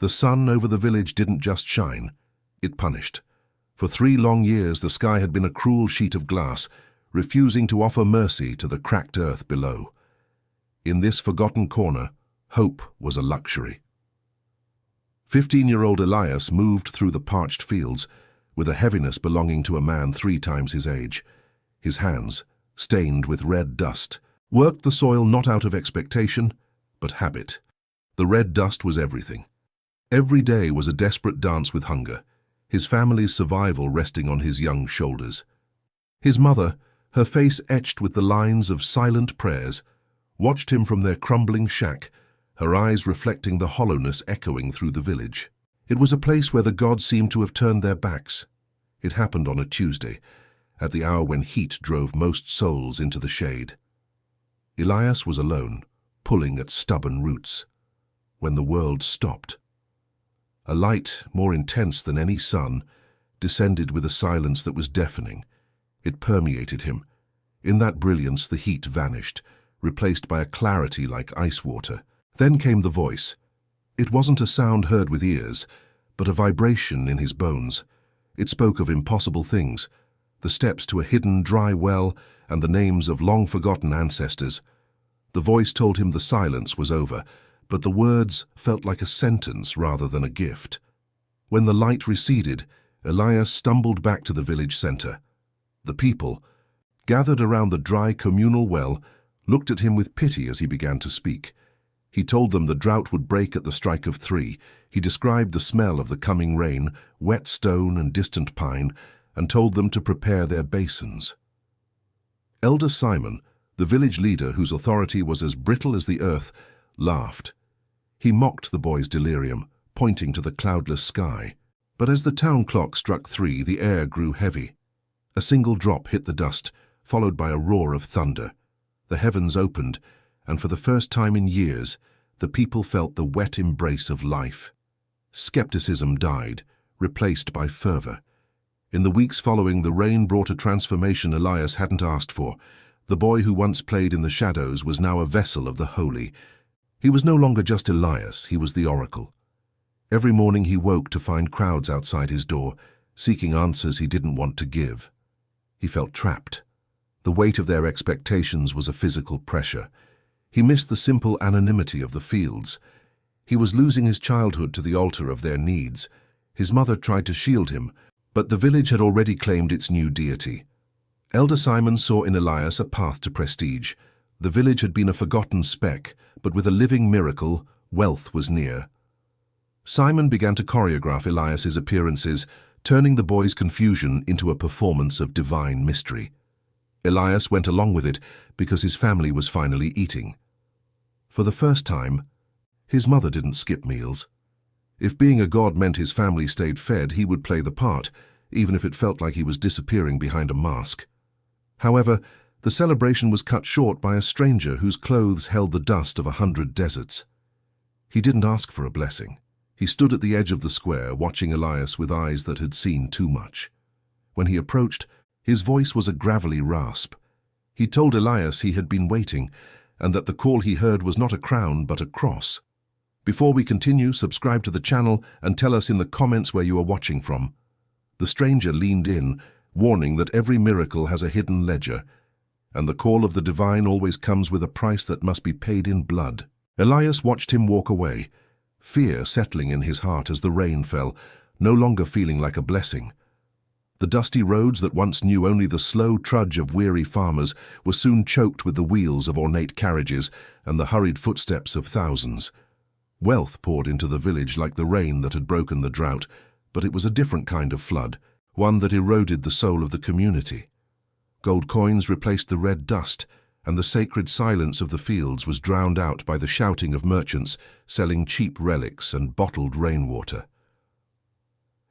The sun over the village didn't just shine, it punished. For 3 long years the sky had been a cruel sheet of glass, refusing to offer mercy to the cracked earth below. In this forgotten corner, hope was a luxury. 15-year-old Elias moved through the parched fields with a heaviness belonging to a man 3 times his age. His hands, stained with red dust, worked the soil not out of expectation, but habit. The red dust was everything. Every day was a desperate dance with hunger, his family's survival resting on his young shoulders. His mother, her face etched with the lines of silent prayers, watched him from their crumbling shack, her eyes reflecting the hollowness echoing through the village. It was a place where the gods seemed to have turned their backs. It happened on a Tuesday, at the hour when heat drove most souls into the shade. Elias was alone, pulling at stubborn roots, when the world stopped. A light, more intense than any sun, descended with a silence that was deafening. It permeated him. In that brilliance the heat vanished, replaced by a clarity like ice water. Then came the voice. It wasn't a sound heard with ears, but a vibration in his bones. It spoke of impossible things, the steps to a hidden dry well and the names of long-forgotten ancestors. The voice told him the silence was over, but the words felt like a sentence rather than a gift. When the light receded, Elias stumbled back to the village center. The people, gathered around the dry communal well, looked at him with pity as he began to speak. He told them the drought would break at the strike of 3. He described the smell of the coming rain, wet stone and distant pine, and told them to prepare their basins. Elder Simon, the village leader whose authority was as brittle as the earth, laughed. He mocked the boy's delirium, pointing to the cloudless sky. But as the town clock struck 3, the air grew heavy. A single drop hit the dust, followed by a roar of thunder. The heavens opened, and for the first time in years, the people felt the wet embrace of life. Skepticism died, replaced by fervor. In the weeks following, the rain brought a transformation Elias hadn't asked for. The boy who once played in the shadows was now a vessel of the holy. He was no longer just Elias, he was the oracle. Every morning he woke to find crowds outside his door, seeking answers he didn't want to give. He felt trapped. The weight of their expectations was a physical pressure. He missed the simple anonymity of the fields. He was losing his childhood to the altar of their needs. His mother tried to shield him, but the village had already claimed its new deity. Elder Simon saw in Elias a path to prestige. The village had been a forgotten speck, but with a living miracle, wealth was near. Simon began to choreograph Elias's appearances, turning the boy's confusion into a performance of divine mystery. Elias went along with it because his family was finally eating. For the first time, his mother didn't skip meals. If being a god meant his family stayed fed, he would play the part, even if it felt like he was disappearing behind a mask. However, the celebration was cut short by a stranger whose clothes held the dust of 100 deserts. He didn't ask for a blessing. He stood at the edge of the square, watching Elias with eyes that had seen too much. When he approached, his voice was a gravelly rasp. He told Elias he had been waiting, and that the call he heard was not a crown but a cross. Before we continue, subscribe to the channel and tell us in the comments where you are watching from. The stranger leaned in, warning that every miracle has a hidden ledger, and the call of the divine always comes with a price that must be paid in blood. Elias watched him walk away, fear settling in his heart as the rain fell, no longer feeling like a blessing. The dusty roads that once knew only the slow trudge of weary farmers were soon choked with the wheels of ornate carriages and the hurried footsteps of thousands. Wealth poured into the village like the rain that had broken the drought, but it was a different kind of flood, one that eroded the soul of the community. Gold coins replaced the red dust, and the sacred silence of the fields was drowned out by the shouting of merchants selling cheap relics and bottled rainwater.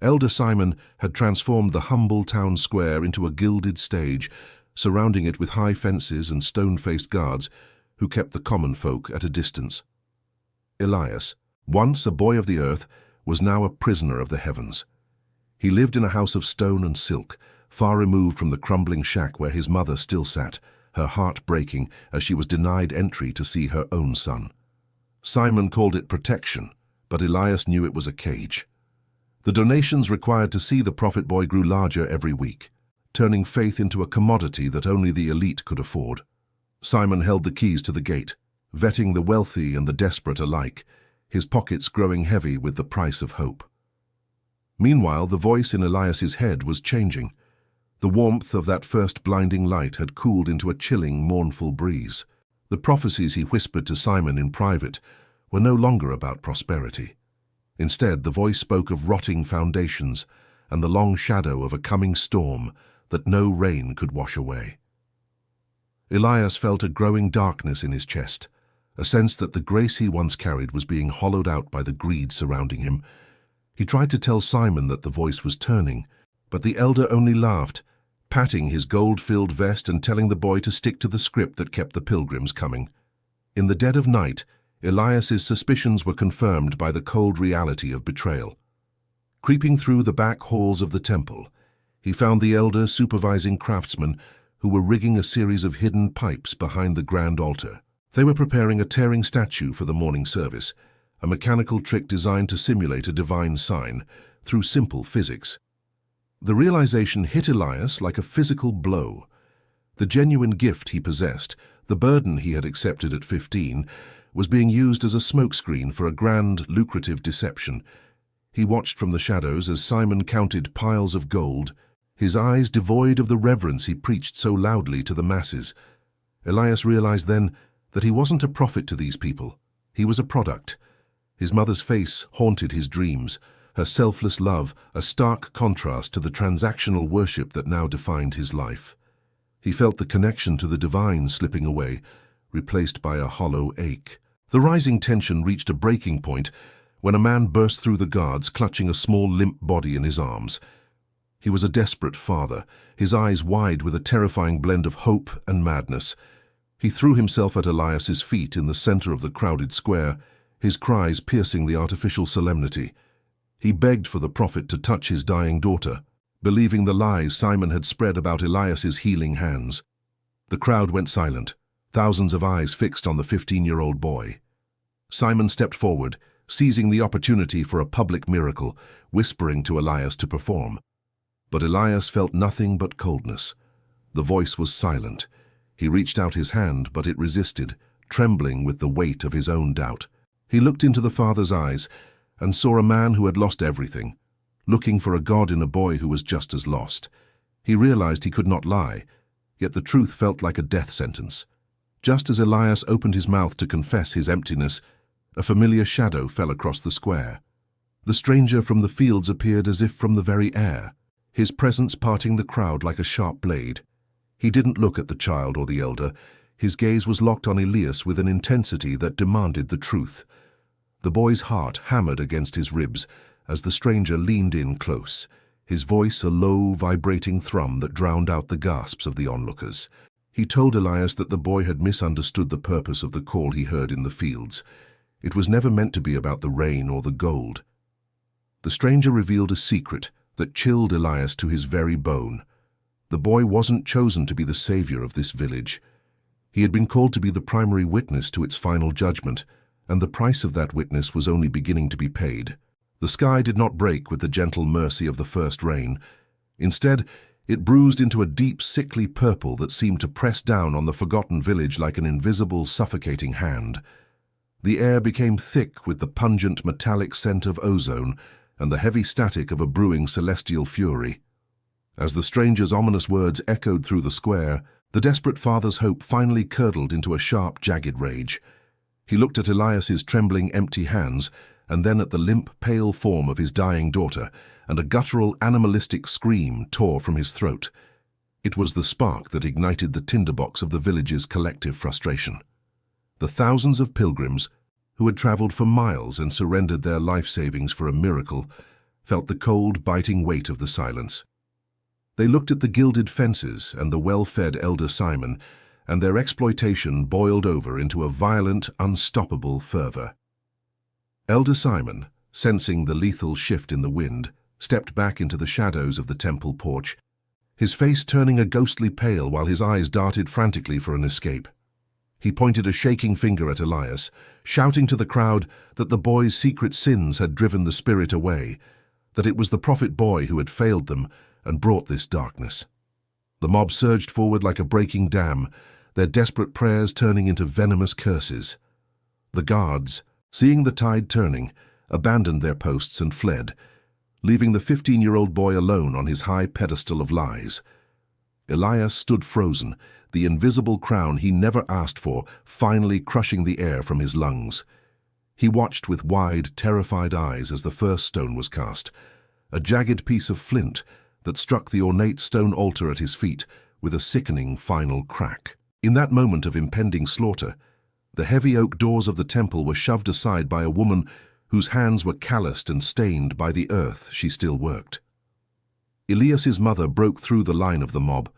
Elder Simon had transformed the humble town square into a gilded stage, surrounding it with high fences and stone-faced guards who kept the common folk at a distance. Elias, once a boy of the earth, was now a prisoner of the heavens. He lived in a house of stone and silk, far removed from the crumbling shack where his mother still sat, her heart breaking as she was denied entry to see her own son. Simon called it protection, but Elias knew it was a cage. The donations required to see the prophet boy grew larger every week, turning faith into a commodity that only the elite could afford. Simon held the keys to the gate, vetting the wealthy and the desperate alike, his pockets growing heavy with the price of hope. Meanwhile, the voice in Elias's head was changing. The warmth of that first blinding light had cooled into a chilling, mournful breeze. The prophecies he whispered to Simon in private were no longer about prosperity. Instead, the voice spoke of rotting foundations and the long shadow of a coming storm that no rain could wash away. Elias felt a growing darkness in his chest, a sense that the grace he once carried was being hollowed out by the greed surrounding him. He tried to tell Simon that the voice was turning, but the elder only laughed, patting his gold-filled vest and telling the boy to stick to the script that kept the pilgrims coming. In the dead of night, Elias's suspicions were confirmed by the cold reality of betrayal. Creeping through the back halls of the temple, he found the elder supervising craftsmen who were rigging a series of hidden pipes behind the grand altar. They were preparing a tearing statue for the morning service, a mechanical trick designed to simulate a divine sign through simple physics. The realization hit Elias like a physical blow. The genuine gift he possessed, the burden he had accepted at 15, was being used as a smokescreen for a grand, lucrative deception. He watched from the shadows as Simon counted piles of gold, his eyes devoid of the reverence he preached so loudly to the masses. Elias realized then that he wasn't a prophet to these people. He was a product. His mother's face haunted his dreams, her selfless love a stark contrast to the transactional worship that now defined his life. He felt the connection to the divine slipping away, replaced by a hollow ache. The rising tension reached a breaking point when a man burst through the guards, clutching a small, limp body in his arms. He was a desperate father, his eyes wide with a terrifying blend of hope and madness. He threw himself at Elias's feet in the center of the crowded square, his cries piercing the artificial solemnity. He begged for the prophet to touch his dying daughter, believing the lies Simon had spread about Elias's healing hands. The crowd went silent, thousands of eyes fixed on the 15-year-old boy. Simon stepped forward, seizing the opportunity for a public miracle, whispering to Elias to perform. But Elias felt nothing but coldness. The voice was silent. He reached out his hand, but it resisted, trembling with the weight of his own doubt. He looked into the father's eyes and saw a man who had lost everything, looking for a God in a boy who was just as lost. He realized he could not lie, yet the truth felt like a death sentence. Just as Elias opened his mouth to confess his emptiness, a familiar shadow fell across the square. The stranger from the fields appeared as if from the very air, his presence parting the crowd like a sharp blade. He didn't look at the child or the elder. His gaze was locked on Elias with an intensity that demanded the truth. The boy's heart hammered against his ribs as the stranger leaned in close, his voice a low, vibrating thrum that drowned out the gasps of the onlookers. He told Elias that the boy had misunderstood the purpose of the call he heard in the fields. It was never meant to be about the rain or the gold. The stranger revealed a secret that chilled Elias to his very bone. The boy wasn't chosen to be the savior of this village. He had been called to be the primary witness to its final judgment, and the price of that witness was only beginning to be paid. The sky did not break with the gentle mercy of the first rain. Instead, it bruised into a deep, sickly purple that seemed to press down on the forgotten village like an invisible, suffocating hand. The air became thick with the pungent, metallic scent of ozone and the heavy static of a brewing celestial fury. As the stranger's ominous words echoed through the square, the desperate father's hope finally curdled into a sharp, jagged rage. He looked at Elias's trembling, empty hands, and then at the limp, pale form of his dying daughter, and a guttural, animalistic scream tore from his throat. It was the spark that ignited the tinderbox of the village's collective frustration. The thousands of pilgrims, who had traveled for miles and surrendered their life savings for a miracle, felt the cold, biting weight of the silence. They looked at the gilded fences and the well-fed elder Simon, and their exploitation boiled over into a violent, unstoppable fervor. Elder Simon, sensing the lethal shift in the wind, stepped back into the shadows of the temple porch, his face turning a ghostly pale while his eyes darted frantically for an escape. He pointed a shaking finger at Elias, shouting to the crowd that the boy's secret sins had driven the spirit away, that it was the prophet boy who had failed them and brought this darkness. The mob surged forward like a breaking dam, their desperate prayers turning into venomous curses. The guards, seeing the tide turning, abandoned their posts and fled, leaving the 15-year-old boy alone on his high pedestal of lies. Elias stood frozen, the invisible crown he never asked for finally crushing the air from his lungs. He watched with wide, terrified eyes as the first stone was cast, a jagged piece of flint that struck the ornate stone altar at his feet with a sickening final crack. In that moment of impending slaughter, the heavy oak doors of the temple were shoved aside by a woman whose hands were calloused and stained by the earth she still worked. Elias's mother broke through the line of the mob,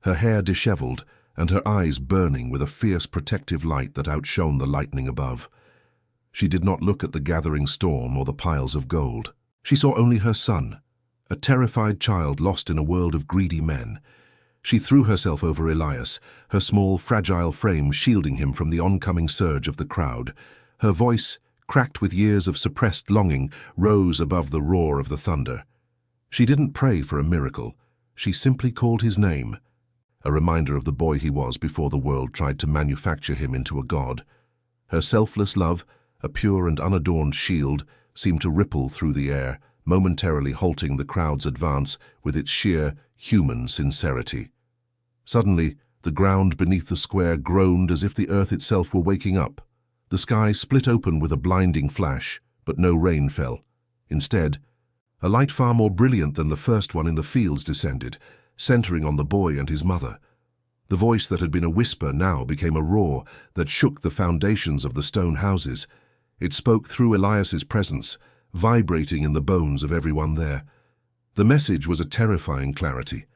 her hair disheveled and her eyes burning with a fierce protective light that outshone the lightning above. She did not look at the gathering storm or the piles of gold. She saw only her son, a terrified child lost in a world of greedy men. She threw herself over Elias, her small, fragile frame shielding him from the oncoming surge of the crowd. Her voice, cracked with years of suppressed longing, rose above the roar of the thunder. She didn't pray for a miracle. She simply called his name, a reminder of the boy he was before the world tried to manufacture him into a god. Her selfless love, a pure and unadorned shield, seemed to ripple through the air, momentarily halting the crowd's advance with its sheer, human sincerity. Suddenly, the ground beneath the square groaned as if the earth itself were waking up. The sky split open with a blinding flash, but no rain fell. Instead, a light far more brilliant than the first one in the fields descended, centering on the boy and his mother. The voice that had been a whisper now became a roar that shook the foundations of the stone houses. It spoke through Elias's presence, vibrating in the bones of everyone there. The message was a terrifying clarity.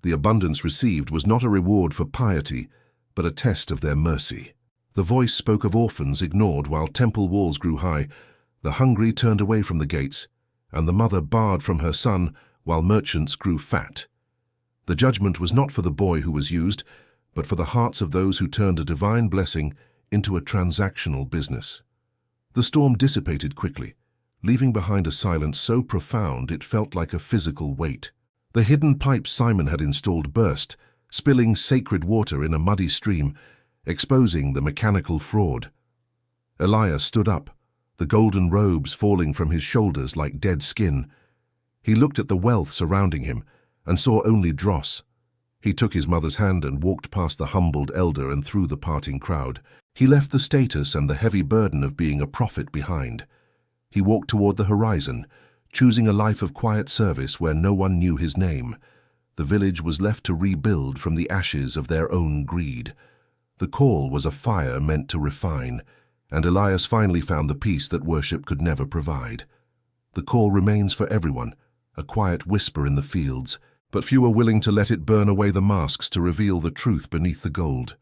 The abundance received was not a reward for piety, but a test of their mercy. The voice spoke of orphans ignored while temple walls grew high, the hungry turned away from the gates, and the mother barred from her son while merchants grew fat. The judgment was not for the boy who was used, but for the hearts of those who turned a divine blessing into a transactional business. The storm dissipated quickly, leaving behind a silence so profound it felt like a physical weight. The hidden pipe Simon had installed burst, spilling sacred water in a muddy stream, exposing the mechanical fraud. Elias stood up, the golden robes falling from his shoulders like dead skin. He looked at the wealth surrounding him and saw only dross. He took his mother's hand and walked past the humbled elder and through the parting crowd. He left the status and the heavy burden of being a prophet behind. He walked toward the horizon, choosing a life of quiet service where no one knew his name. The village was left to rebuild from the ashes of their own greed. The call was a fire meant to refine, and Elias finally found the peace that worship could never provide. The call remains for everyone, a quiet whisper in the fields, but few are willing to let it burn away the masks to reveal the truth beneath the gold.